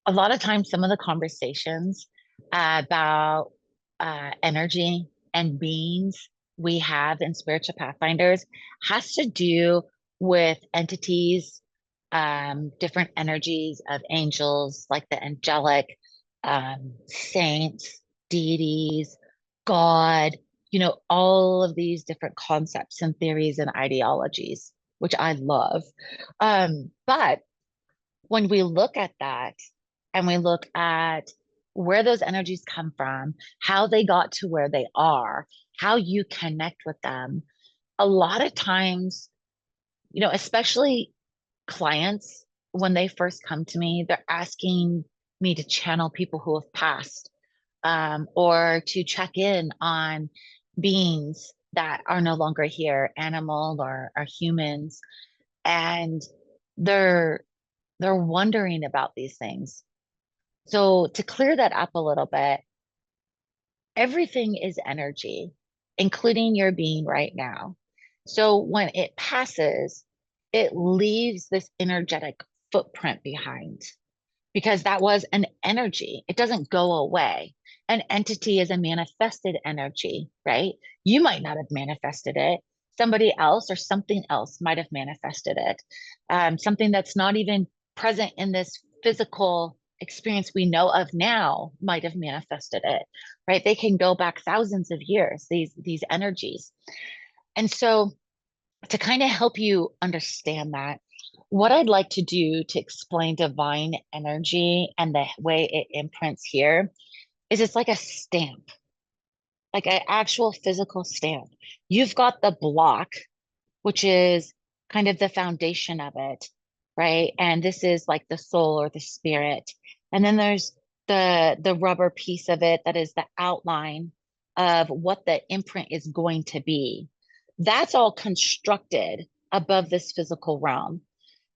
A lot of times, some of the conversations about energy and beings we have in spiritual pathfinders has to do with entities, different energies of angels, like the angelic, saints, deities, God, all of these different concepts and theories and ideologies, which I love. But when we look at that and we look at where those energies come from, how they got to where they are, how you connect with them, a lot of times, especially clients, when they first come to me, they're asking me to channel people who have passed, or to check in on beings that are no longer here, animal or humans, and they're they're wondering about these things. So to clear that up a little bit, everything is energy, including your being right now. So when it passes, it leaves this energetic footprint behind because that was an energy. It doesn't go away. An entity is a manifested energy, right? You might not have manifested it. Somebody else or something else might have manifested it. Something that's not even present in this physical experience we know of now might have manifested it, right? They can go back thousands of years, these energies. And so to kind of help you understand that, what I'd like to do to explain divine energy and the way it imprints here is it's like a stamp, like an actual physical stamp. You've got the block, which is kind of the foundation of it, right? And this is like the soul or the spirit. And then there's the rubber piece of it that is the outline of what the imprint is going to be. That's all constructed above this physical realm.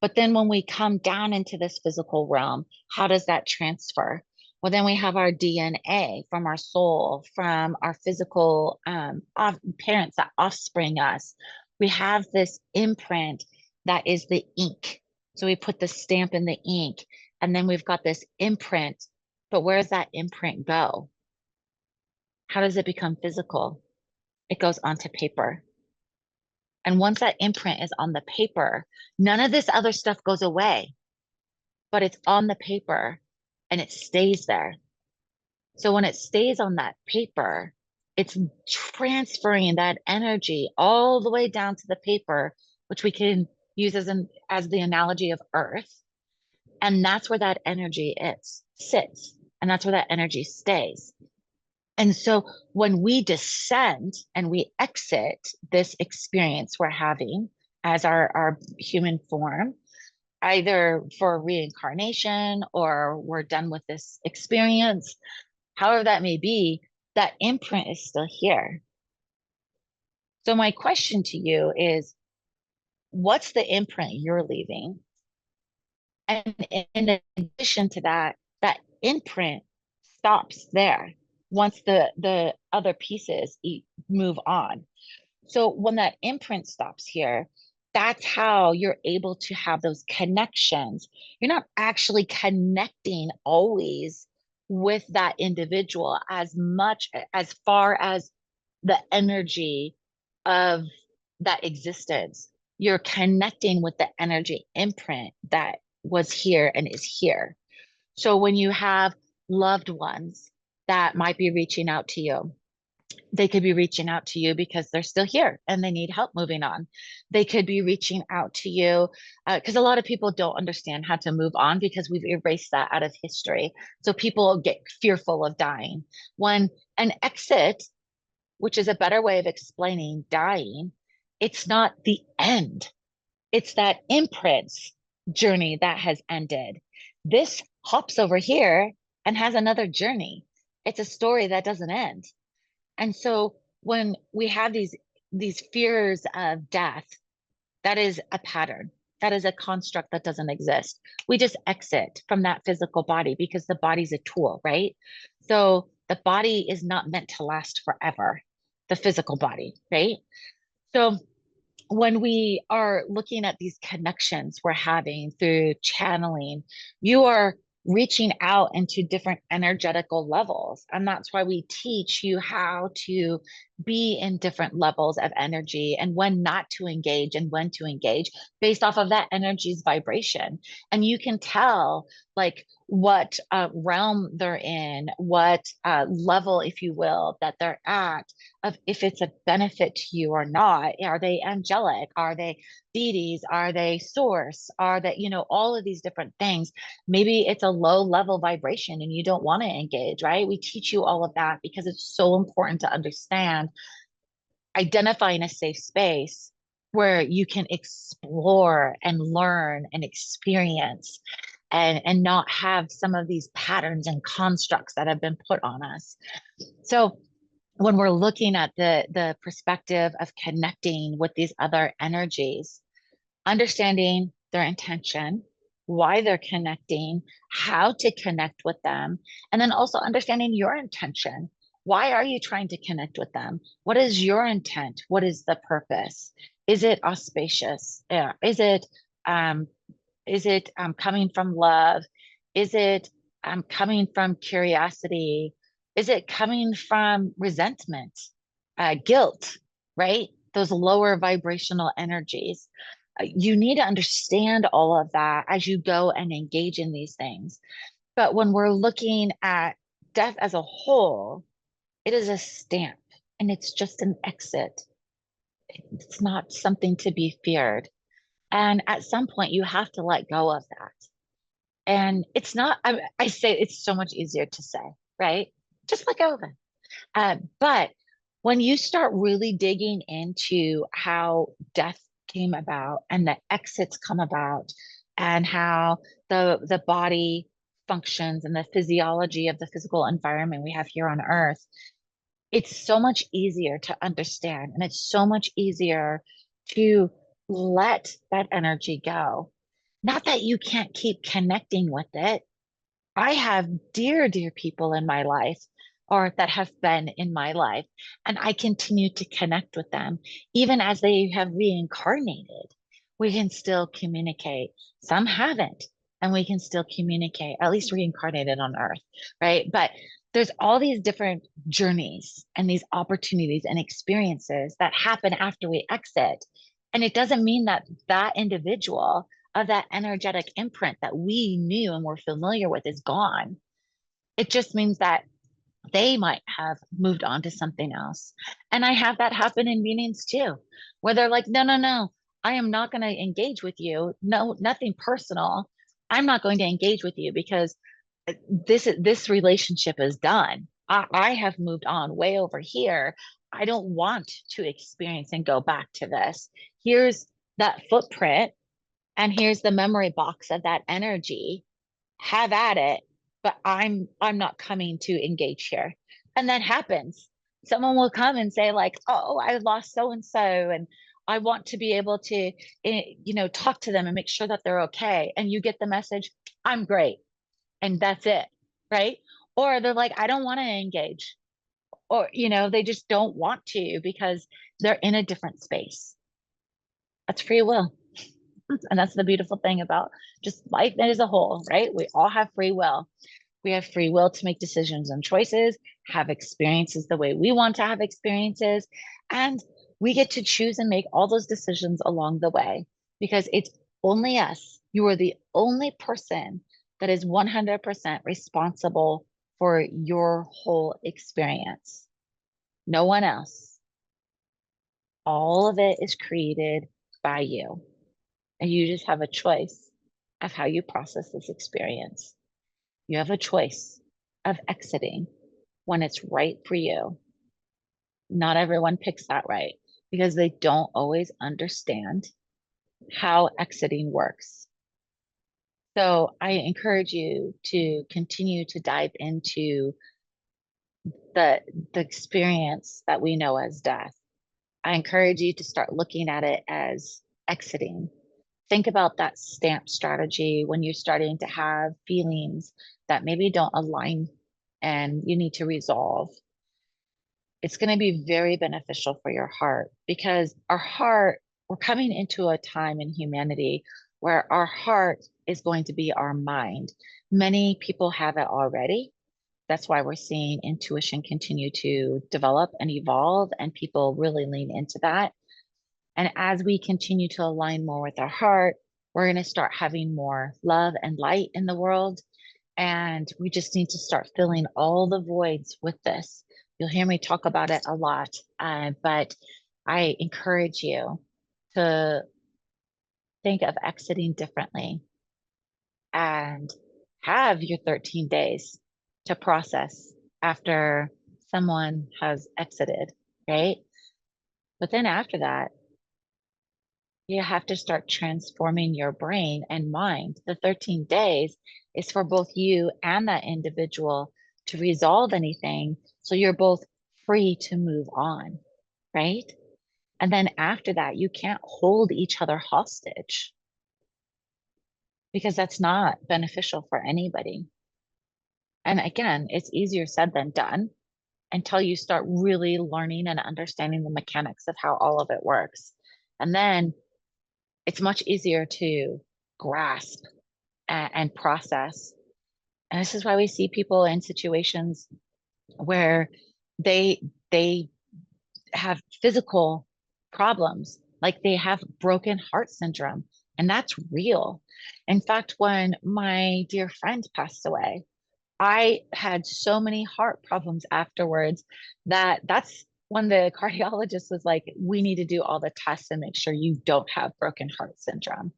But then when we come down into this physical realm, how does that transfer? Well, then we have our DNA from our soul, from our physical parents that offspring us. We have this imprint that is the ink. So we put the stamp in the ink, and then we've got this imprint. But where does that imprint go? How does it become physical? It goes onto paper. And once that imprint is on the paper, none of this other stuff goes away, but it's on the paper and it stays there. So when it stays on that paper, it's transferring that energy all the way down to the paper, which we can use as the analogy of earth. And that's where that energy sits. And that's where that energy stays. And so when we descend and we exit this experience we're having as our human form, either for reincarnation or we're done with this experience, however that may be, that imprint is still here. So my question to you is, what's the imprint you're leaving? And in addition to that, that imprint stops there once the other pieces move on. So when that imprint stops here, that's how you're able to have those connections. You're not actually connecting always with that individual as far as the energy of that existence. You're connecting with the energy imprint that was here and is here. So when you have loved ones that might be reaching out to you, they could be reaching out to you because they're still here and they need help moving on. They could be reaching out to you because a lot of people don't understand how to move on because we've erased that out of history. So people get fearful of dying. When an exit, which is a better way of explaining dying, it's not the end. It's that imprints journey that has ended. This hops over here and has another journey. It's a story that doesn't end. And so when we have these fears of death, that is a pattern. That is a construct that doesn't exist. We just exit from that physical body because the body's a tool, right? So the body is not meant to last forever, the physical body, right? So when we are looking at these connections we're having through channeling, you are reaching out into different energetical levels. And that's why we teach you how to be in different levels of energy and when not to engage and when to engage based off of that energy's vibration. And you can tell like what realm they're in, what level, if you will, that they're at, of if it's a benefit to you or not. Are they angelic? Are they deities? Are they source? Are they, all of these different things? Maybe it's a low level vibration and you don't want to engage, right? We teach you all of that because it's so important to understand identifying a safe space where you can explore and learn and experience and not have some of these patterns and constructs that have been put on us. So when we're looking at the perspective of connecting with these other energies, understanding their intention, why they're connecting, how to connect with them, and then also understanding your intention. Why are you trying to connect with them? What is your intent? What is the purpose? Is it auspicious? Yeah. Um, is it coming from love? Is it coming from curiosity? Is it coming from resentment, guilt, right? Those lower vibrational energies. You need to understand all of that as you go and engage in these things. But when we're looking at death as a whole, it is a stamp and it's just an exit. It's not something to be feared. And at some point, you have to let go of that. And it's not, I say it's so much easier to say, right? Just let go of it. But when you start really digging into how death came about and the exits come about and how the body functions and the physiology of the physical environment we have here on Earth, it's so much easier to understand and it's so much easier to let that energy go. Not that you can't keep connecting with it. I have dear, dear people in my life or that have been in my life, and I continue to connect with them. Even as they have reincarnated, we can still communicate. Some haven't, and we can still communicate, at least reincarnated on Earth, right? But there's all these different journeys and these opportunities and experiences that happen after we exit. And it doesn't mean that that individual of that energetic imprint that we knew and were familiar with is gone. It just means that they might have moved on to something else. And I have that happen in meetings too, where they're like, no, no, no, I am not going to engage with you. No, nothing personal. I'm not going to engage with you because this relationship is done. I have moved on way over here. I don't want to experience and go back to this. Here's that footprint and here's the memory box of that energy. Have at it, but I'm not coming to engage here. And that happens. Someone will come and say like, oh, I lost so and so and I want to be able to talk to them and make sure that they're okay. And you get the message, I'm great, and that's it, right? Or they're like, I don't want to engage, or they just don't want to because they're in a different space. That's free will. And that's the beautiful thing about just life as a whole, right? We all have free will. We have free will to make decisions and choices, have experiences the way we want to have experiences. And we get to choose and make all those decisions along the way because it's only us. You are the only person that is 100% responsible for your whole experience. No one else. All of it is created by you. And you just have a choice of how you process this experience. You have a choice of exiting when it's right for you. Not everyone picks that right because they don't always understand how exiting works. So I encourage you to continue to dive into the, the experience that we know as death. I encourage you to start looking at it as exiting. Think about that stamp strategy when you're starting to have feelings that maybe don't align and you need to resolve. It's going to be very beneficial for your heart because our heart, we're coming into a time in humanity where our heart is going to be our mind. Many people have it already. That's why we're seeing intuition continue to develop and evolve, and people really lean into that. And as we continue to align more with our heart, we're going to start having more love and light in the world. And we just need to start filling all the voids with this. You'll hear me talk about it a lot, but I encourage you to think of exiting differently and have your 13 days to process after someone has exited, right? But then after that, you have to start transforming your brain and mind. The 13 days is for both you and that individual to resolve anything. So you're both free to move on, right? And then after that, you can't hold each other hostage because that's not beneficial for anybody. And again, it's easier said than done until you start really learning and understanding the mechanics of how all of it works. And then it's much easier to grasp and process. And this is why we see people in situations where they have physical problems, like they have broken heart syndrome, and that's real. In fact, when my dear friend passed away, I had so many heart problems afterwards that's when the cardiologist was like, we need to do all the tests and make sure you don't have broken heart syndrome.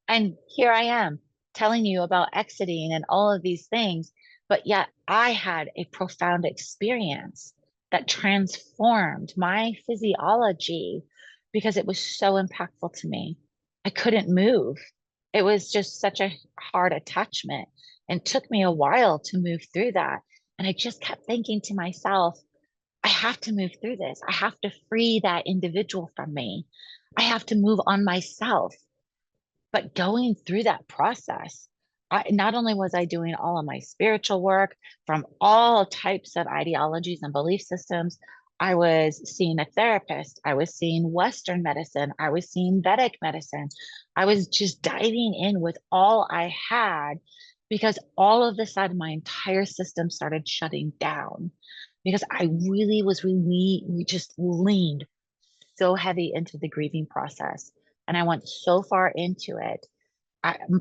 And here I am telling you about exiting and all of these things, but yet I had a profound experience that transformed my physiology because it was so impactful to me. I couldn't move. It was just such a hard attachment and took me a while to move through that. And I just kept thinking to myself, I have to move through this. I have to free that individual from me. I have to move on myself. But going through that process, not only was I doing all of my spiritual work from all types of ideologies and belief systems, I was seeing a therapist, I was seeing Western medicine, I was seeing Vedic medicine. I was just diving in with all I had because all of a sudden my entire system started shutting down because I really was really we just leaned so heavy into the grieving process. And I went so far into it,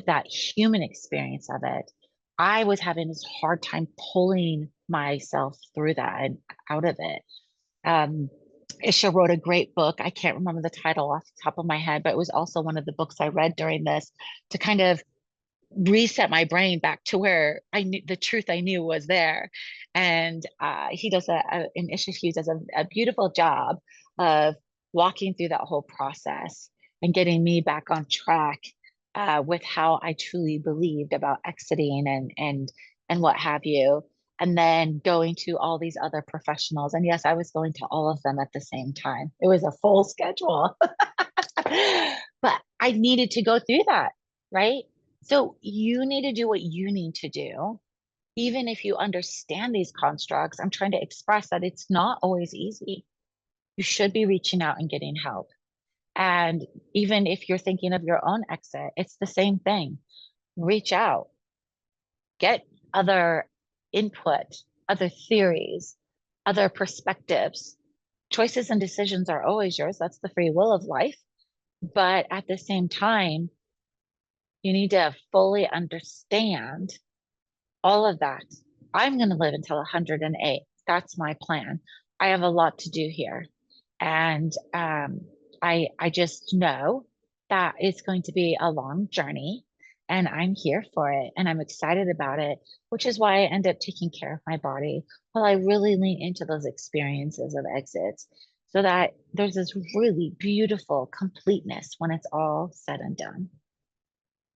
that human experience of it. I was having this hard time pulling myself through that and out of it. Um, Isha wrote a great book. I can't remember the title off the top of my head, but it was also one of the books I read during this to kind of reset my brain back to where I knew the truth I knew was there. And he does an issue, he does a beautiful job of walking through that whole process and getting me back on track with how I truly believed about exiting and what have you. And then going to all these other professionals. And yes, I was going to all of them at the same time. It was a full schedule. But I needed to go through that, right? So you need to do what you need to do. Even if you understand these constructs, I'm trying to express that it's not always easy. You should be reaching out and getting help. And even if you're thinking of your own exit, it's the same thing. Reach out, get other input, other theories, other perspectives. Choices and decisions are always yours. That's the free will of life. But at the same time, you need to fully understand all of that. I'm going to live until 108. That's my plan. I have a lot to do here. And I just know that it's going to be a long journey and I'm here for it and I'm excited about it, which is why I end up taking care of my body while I really lean into those experiences of exits so that there's this really beautiful completeness when it's all said and done.